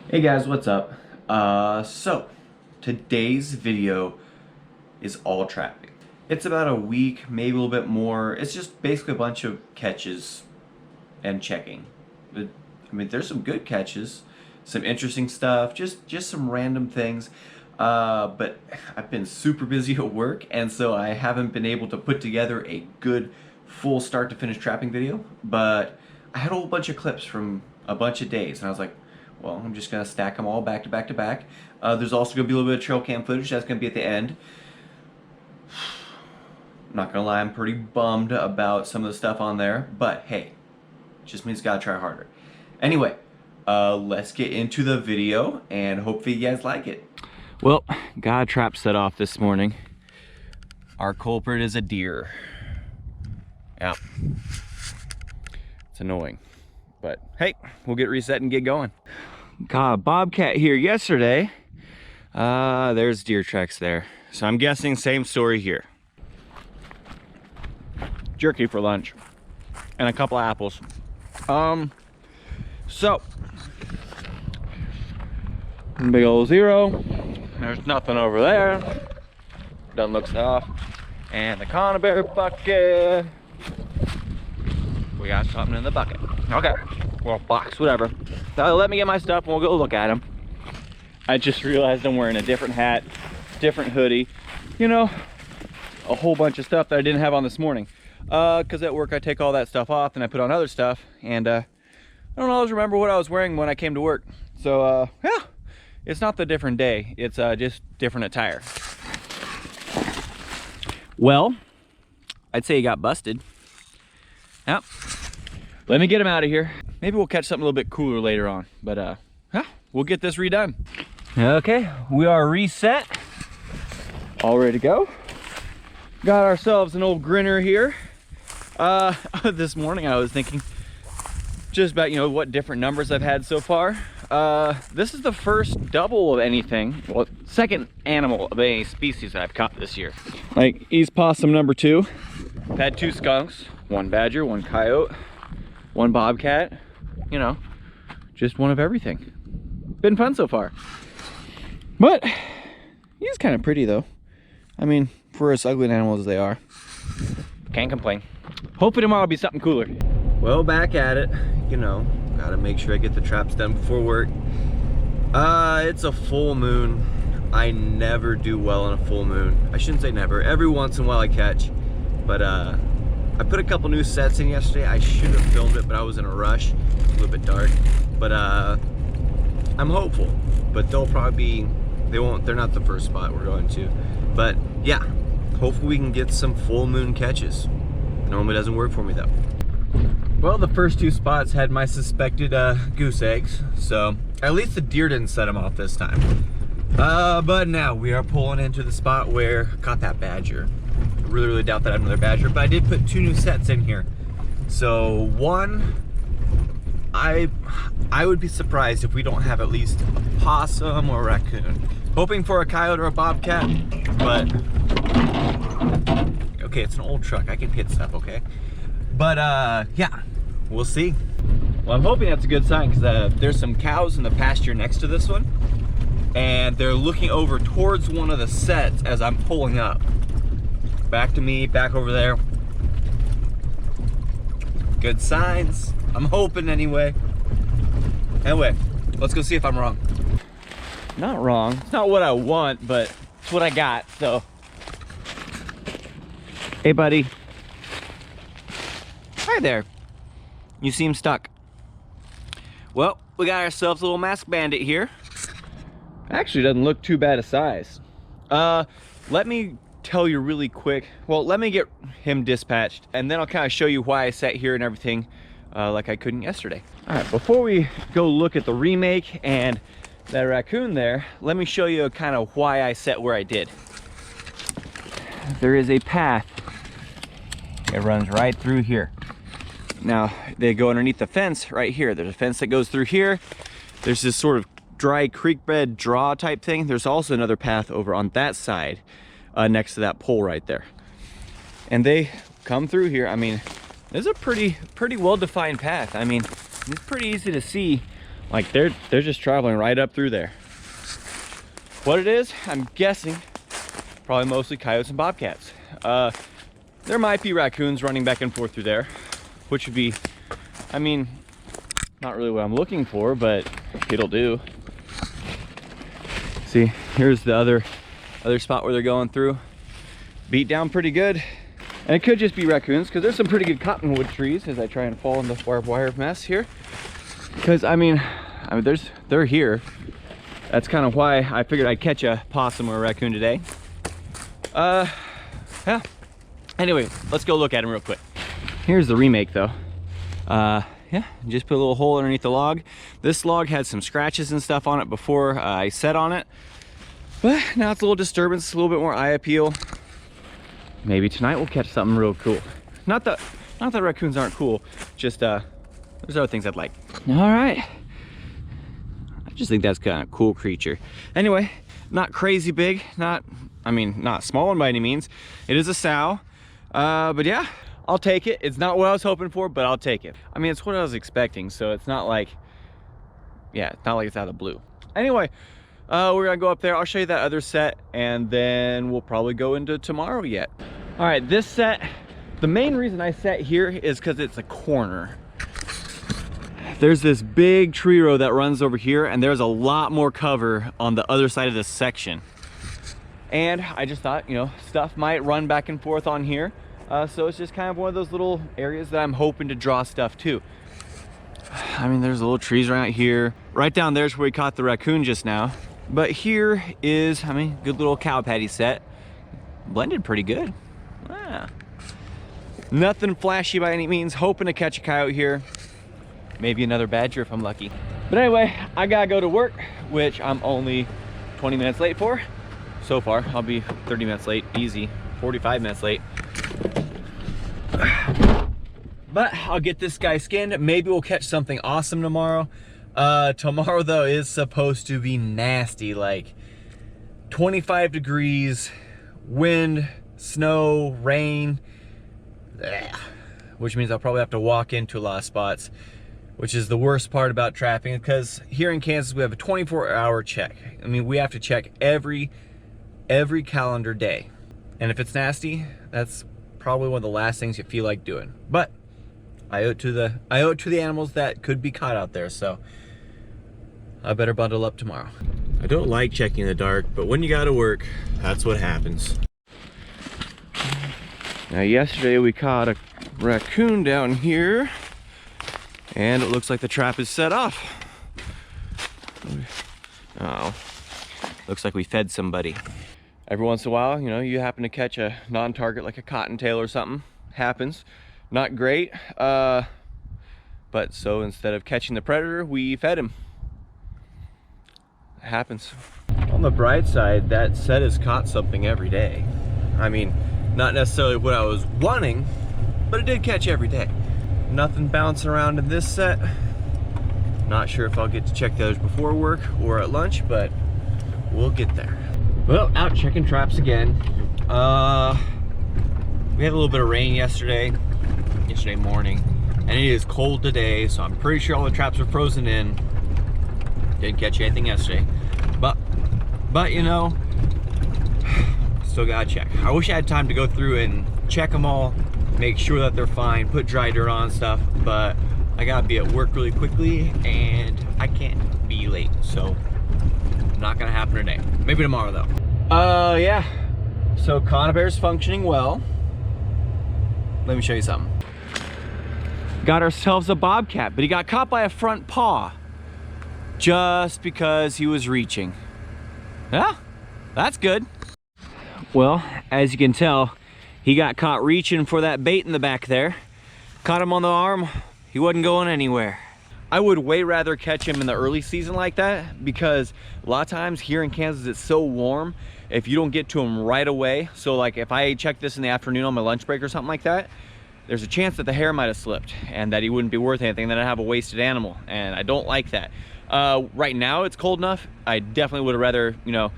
Hey guys, what's up? So today's video is all trapping. It's about a week, maybe a little bit more. It's just basically a bunch of catches and checking. I mean, there's some good catches, some interesting stuff, just some random things. But I've been super busy at work, and so I haven't been able to put together a good full start to finish trapping video. But I had a whole bunch of clips from a bunch of days, and I was like, well, I'm just gonna stack them all back to back to back. There's also gonna be a little bit of trail cam footage that's gonna be at the end. Not gonna lie, I'm pretty bummed about some of the stuff on there, but hey, just means gotta try harder. Anyway, let's get into the video and hopefully you guys like it. Well, got a trap set off this morning. Our culprit is a deer. Yeah, it's annoying, but hey, we'll get reset and get going. Got a bobcat here yesterday. There's deer tracks there. So I'm guessing same story here. Jerky for lunch and a couple of apples. So big old zero. There's nothing over there. Doesn't look soft. And the conibear bucket. We got something in the bucket. Okay. Well, box, whatever. Let me get my stuff and we'll go look at them. I just realized I'm wearing a different hat, different hoodie, you know, a whole bunch of stuff that I didn't have on this morning. Because at work I take all that stuff off and I put on other stuff, and I don't always remember what I was wearing when I came to work. So yeah, it's not the different day, it's just different attire. Well, I'd say he got busted. Yep. Let me get him out of here. Maybe we'll catch something a little bit cooler later on, but yeah, we'll get this redone. Okay, we are reset, all ready to go. Got ourselves an old grinner here. This morning I was thinking just about, you know, what different numbers I've had so far. This is the first double of anything, well, second animal of any species that I've caught this year. Like East possum number 2. I've had 2 skunks, 1 badger, 1 coyote, 1 bobcat, you know, just one of everything. Been fun so far. But he's kind of pretty though. I mean, for as ugly an animal as they are, can't complain. Hopefully tomorrow will be something cooler. Well, back at it, you know, gotta make sure I get the traps done before work. It's a full moon. I never do well on a full moon. I shouldn't say never. Every once in a while I catch, but I put a couple new sets in yesterday. I should have filmed it, but I was in a rush. It's a little bit dark, but I'm hopeful. But they'll probably be, they're not the first spot we're going to. But yeah, hopefully we can get some full moon catches. Normally doesn't work for me though. Well, the first 2 spots had my suspected goose eggs, so at least the deer didn't set them off this time. But now we are pulling into the spot where I caught that badger. I really doubt that I have another badger, but I did put 2 new sets in here. So one, I would be surprised if we don't have at least a possum or a raccoon. Hoping for a coyote or a bobcat, but okay, it's an old truck. I can hit stuff, okay? But yeah, we'll see. Well, I'm hoping that's a good sign because there's some cows in the pasture next to this one, and they're looking over towards one of the sets as I'm pulling up. Back to me, back over there. Good signs. I'm hoping anyway. Anyway, let's go see if I'm wrong. Not wrong. It's not what I want, but it's what I got, so. Hey, buddy. Hi there. You seem stuck. Well, we got ourselves a little masked bandit here. Actually doesn't look too bad a size. Let me tell you really quick. Well, let me get him dispatched, and then I'll kind of show you why I sat here and everything like I couldn't yesterday. All right, before we go look at the remake and that raccoon there, let me show you kind of why I sat where I did. There is a path. It runs right through here. Now, they go underneath the fence right here. There's a fence that goes through here. There's this sort of dry creek bed draw type thing. There's also another path over on that side next to that pole right there. And they come through here. I mean, this is a pretty well-defined path. I mean, it's pretty easy to see Like they're just traveling right up through there. What it is, I'm guessing, probably mostly coyotes and bobcats. There might be raccoons running back and forth through there, which would be, I mean, not really what I'm looking for, but it'll do. See, here's the other spot where they're going through. Beat down pretty good. And it could just be raccoons, because there's some pretty good cottonwood trees as I try and fall in the barbed wire mess here. Because I mean they're here. That's kind of why I figured I'd catch a possum or a raccoon today. Yeah. Anyway, let's go look at them real quick. Here's the remake though. Yeah, just put a little hole underneath the log. This log had some scratches and stuff on it before I set on it. But now it's a little disturbance, a little bit more eye appeal. Maybe tonight we'll catch something real cool. Not that raccoons aren't cool, just there's other things I'd like. All right. I just think that's kind of a cool creature. Anyway, not crazy big, not small one by any means. It is a sow, but yeah, I'll take it. It's not what I was hoping for, but I'll take it. I mean, it's what I was expecting, so it's not like, yeah, it's not like it's out of the blue. Anyway, we're gonna go up there. I'll show you that other set, and then we'll probably go into tomorrow yet. All right, this set, the main reason I set here is because it's a corner. There's this big tree row that runs over here, and there's a lot more cover on the other side of this section. And I just thought, you know, stuff might run back and forth on here. So it's just kind of one of those little areas that I'm hoping to draw stuff to. I mean, there's little trees right here. Right down there's where we caught the raccoon just now. But here is, I mean, good little cow patty set. Blended pretty good. Yeah. Nothing flashy by any means. Hoping to catch a coyote here. Maybe another badger if I'm lucky. But anyway, I gotta go to work, which I'm only 20 minutes late for. So far, I'll be 30 minutes late, easy. 45 minutes late. But I'll get this guy skinned. Maybe we'll catch something awesome tomorrow. Tomorrow though is supposed to be nasty, like 25 degrees, wind, snow, rain, which means I'll probably have to walk into a lot of spots, which is the worst part about trapping, because here in Kansas we have a 24-hour check. I mean, we have to check every calendar day, and if it's nasty, that's probably one of the last things you feel like doing. But I owe it to the animals that could be caught out there, so I better bundle up tomorrow. I don't like checking in the dark, but when you gotta work, that's what happens. Now yesterday we caught a raccoon down here, and it looks like the trap is set off. Oh, looks like we fed somebody. Every once in a while, you know, you happen to catch a non-target like a cottontail or something. Happens. Not great, but so instead of catching the predator, we fed him. It happens. On the bright side, that set has caught something every day. I mean, not necessarily what I was wanting, but it did catch every day. Nothing bouncing around in this set. Not sure if I'll get to check the others before work or at lunch, but we'll get there. Well, out checking traps again. We had a little bit of rain yesterday morning, and it is cold today, so I'm pretty sure all the traps are frozen in. Didn't catch anything yesterday, but you know, still gotta check. I wish I had time to go through and check them all, make sure that they're fine, put dry dirt on stuff, but I gotta be at work really quickly and I can't be late, so not gonna happen today. Maybe tomorrow though. Yeah, so conibear's functioning well. Let me show you something. Got ourselves a bobcat, but he got caught by a front paw just because he was reaching. Yeah, that's good. Well, as you can tell, he got caught reaching for that bait in the back there. Caught him on the arm, he wasn't going anywhere. I would way rather catch him in the early season like that, because a lot of times here in Kansas it's so warm, if you don't get to him right away, so like if I check this in the afternoon on my lunch break or something like that, there's a chance that the hair might have slipped and that he wouldn't be worth anything, then I'd have a wasted animal, and I don't like that. Right now it's cold enough, I definitely would have rather, you know,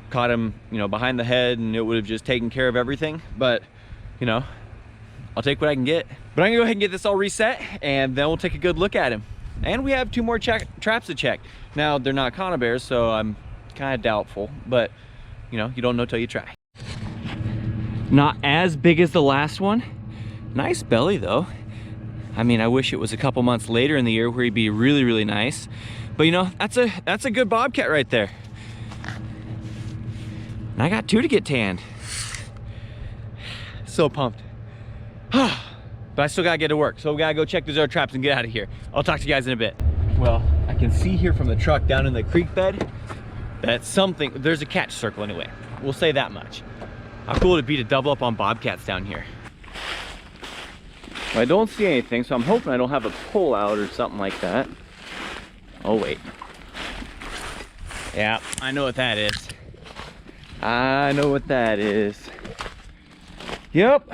caught him, you know, behind the head, and it would have just taken care of everything, but you know, I'll take what I can get. But I'm gonna go ahead and get this all reset, and then we'll take a good look at him. And we have 2 more traps to check. Now, they're not conibears, so I'm kind of doubtful, but you know, you don't know till you try. Not as big as the last one. Nice belly though. I mean, I wish it was a couple months later in the year where he'd be really, really nice. But you know, that's a good bobcat right there. And I got 2 to get tanned. So pumped. But I still gotta get to work, so we gotta go check those other traps and get out of here. I'll talk to you guys in a bit. Well, I can see here from the truck down in the creek bed that there's a catch circle anyway. We'll say that much. How cool would it be to double up on bobcats down here? Well, I don't see anything, so I'm hoping I don't have a pull out or something like that. Oh wait. Yeah, I know what that is. I know what that is. Yep.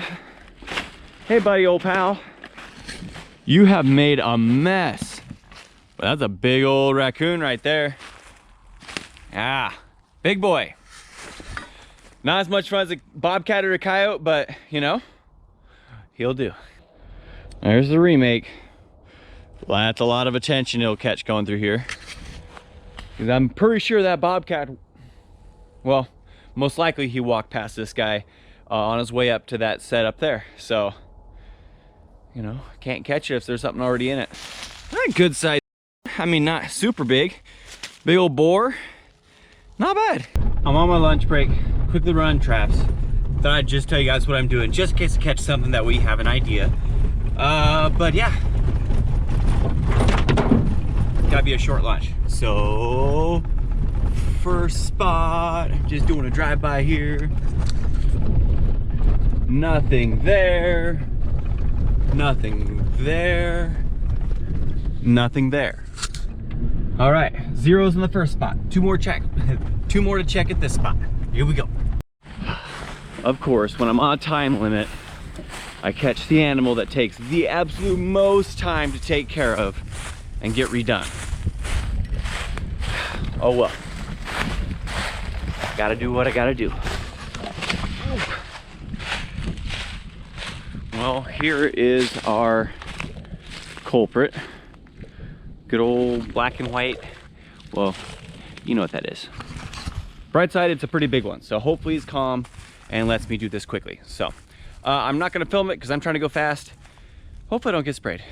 Hey buddy, old pal. You have made a mess. Well, that's a big old raccoon right there. Ah, big boy. Not as much fun as a bobcat or a coyote, but you know, he'll do. There's the remake. Well, that's a lot of attention he'll catch going through here. Because I'm pretty sure that bobcat, well, most likely he walked past this guy on his way up to that set up there. So, you know, can't catch it if there's something already in it. Good size. I mean, not super big. Big old boar. Not bad. I'm on my lunch break. Quickly run traps. Thought I'd just tell you guys what I'm doing, just in case I catch something that we have an idea. But yeah. Gotta be a short lunch. So, first spot. Just doing a drive-by here. Nothing there. Nothing there. Nothing there. All right, zeros in the first spot. 2 more to check at this spot. Here we go. Of course, when I'm on a time limit, I catch the animal that takes the absolute most time to take care of and get redone. Oh well. Gotta do what I gotta do. Well, here is our culprit. Good old black and white. Well, you know what that is. Bright side, it's a pretty big one, so hopefully he's calm and lets me do this quickly. So I'm not gonna film it because I'm trying to go fast. Hopefully I don't get sprayed.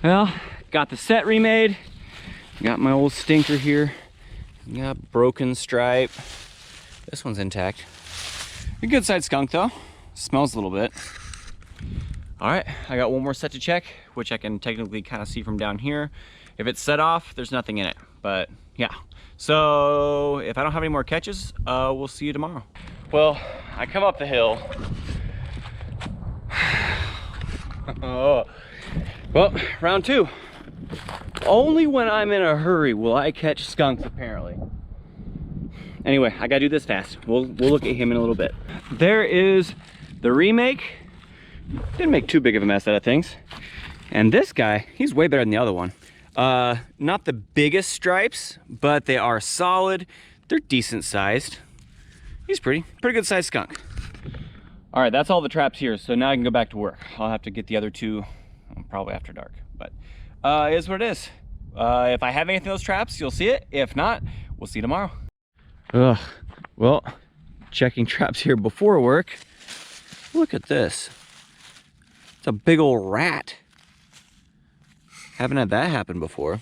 Well, got the set remade. Got my old stinker here. Got broken stripe. This one's intact. A good sized skunk though. Smells a little bit. All right, I got 1 more set to check, which I can technically kind of see from down here. If it's set off, there's nothing in it, but yeah. So if I don't have any more catches, we'll see you tomorrow. Well, I come up the hill. Oh. Well, round 2. Only when I'm in a hurry will I catch skunks, apparently. Anyway, I gotta do this fast. We'll look at him in a little bit. There is the remake. Didn't make too big of a mess out of things. And this guy, he's way better than the other one. Not the biggest stripes, but they are solid. They're decent sized. He's pretty good sized skunk. All right, that's all the traps here. So now I can go back to work. I'll have to get the other 2 probably after dark, but it is what it is. If I have anything in those traps, you'll see it. If not, we'll see you tomorrow. Well, checking traps here before work. Look at this. It's a big old rat. Haven't had that happen before.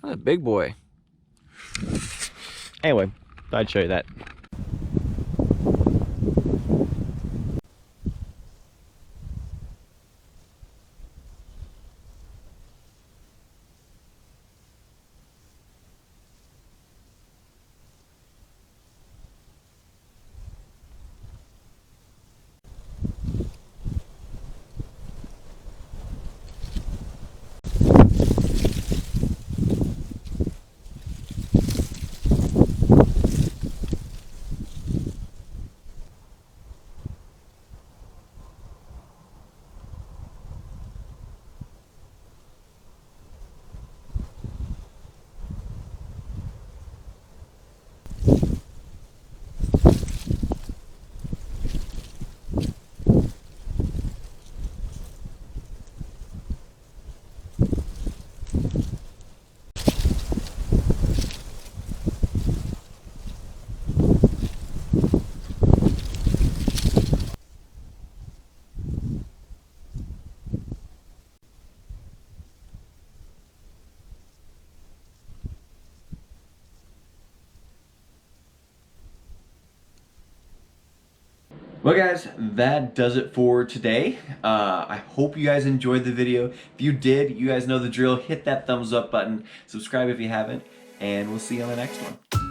That's a big boy. Anyway, thought I'd show you that. Well guys, that does it for today. I hope you guys enjoyed the video. If you did, you guys know the drill. Hit that thumbs up button, subscribe if you haven't, and we'll see you on the next one.